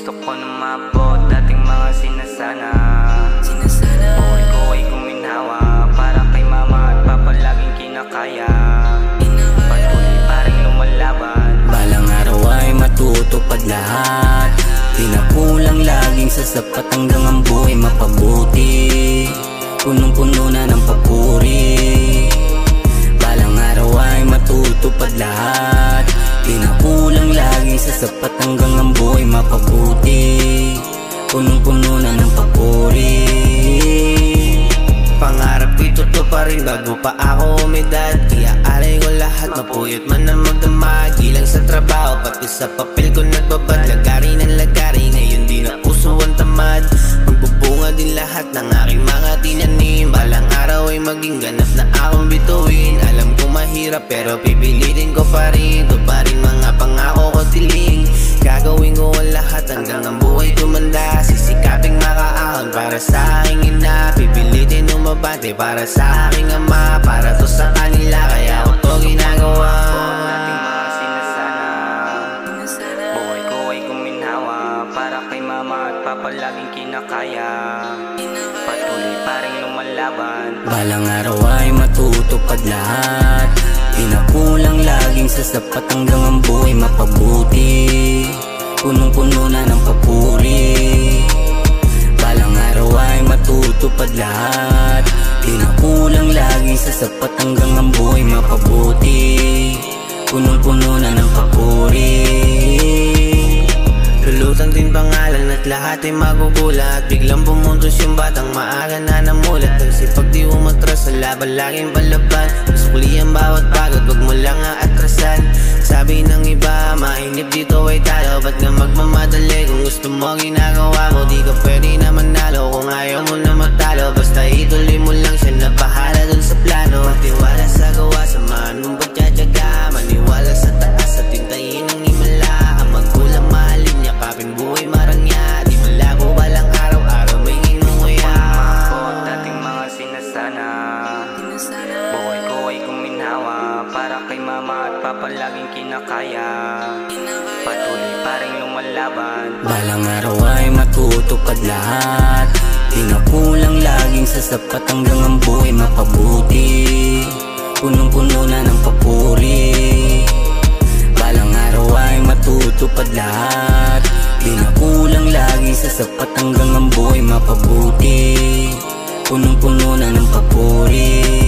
Gusto ko na mabot dating mga sinasana. Buhay ko ay guminhawa para kay mama at papa laging kinakaya. Patuloy pa rin lumalaban. Balang araw ay matutupad lahat. Di na kulang laging sasapat hanggang ang buhay mapabuti. Punong-puno na ng papuri. Balang araw ay matutupad lahat. Di na kulang laging sasapat hanggang ang buhay mapabuti. Punong-puno na ng papuri. Pangarap ko'y tutuparin bago pa ako umidad. Iaalay ko lahat, mapuyat man na magdamag. Ilang sa trabaho, pati sa papel ko nagbabad. Lagari ng lagari, ngayon di na puso ang tamad. Magbubunga din lahat ng aking mga tinanim. Balang araw ay maging ganap na akong bituin. Alam ko mahirap pero pipilitin ko pa rin. Tuparin mga pangako ko tiling. Gagawin ko ang lahat hanggang ang buhay tumanda. Sisikaping makaahon para sa aking ina. Pipilitin umabante para sa aking ama. Para to sa kanila kaya ako to ginagawa. Dating mga sinasana. Buhay ko ay guminhawa para kay mama at papa laging kinakaya. Patuloy pa rin lumalaban. Balang araw ay matutupad lahat. Di na kulang laging sasapat hanggang ang buhay mapabuti. Punong-puno na ng papuri. Balang araw ay matutupad lahat. Di na kulang laging sasapat hanggang ang buhay mapabuti. Punong-puno na ng papuri. Lulutang din pangalan at lahat ay magugulat. Biglang bumuntos yung batang maaga na namulat. Ang sipag di umatras sa laban, laging palaban. Masukli ang bawat pagod, wag mo lang aatrasan. Sabi ng iba, mainip dito ay talo. Ba't nga magmamadali kung gusto mo ginagawa mo? Di ka pwede na manalo kung ayaw mo na matalo. Basta ituloy mo lang siya na bahala dun sa plano. Magtiwala sa gawa, samahan mong pagtsatsaga. Maniwala sa taas at hintayin ang himala. Ang magkulang mahalin niya, kaping buhay marangya. Di malabo balang araw-araw may nginunguya. Mabot dating mga sinasana. Buhay ko ay guminhawa para kay mama at papa laging kinakaya. Patuloy pa rin lumalaban. Balang araw ay matutupad lahat. Di na kulang laging sasapat hanggang ang buhay mapabuti. Punong-puno na ng papuri. Balang araw ay matutupad lahat. Di na kulang laging sasapat hanggang ang buhay mapabuti. Punong-puno na ng papuri.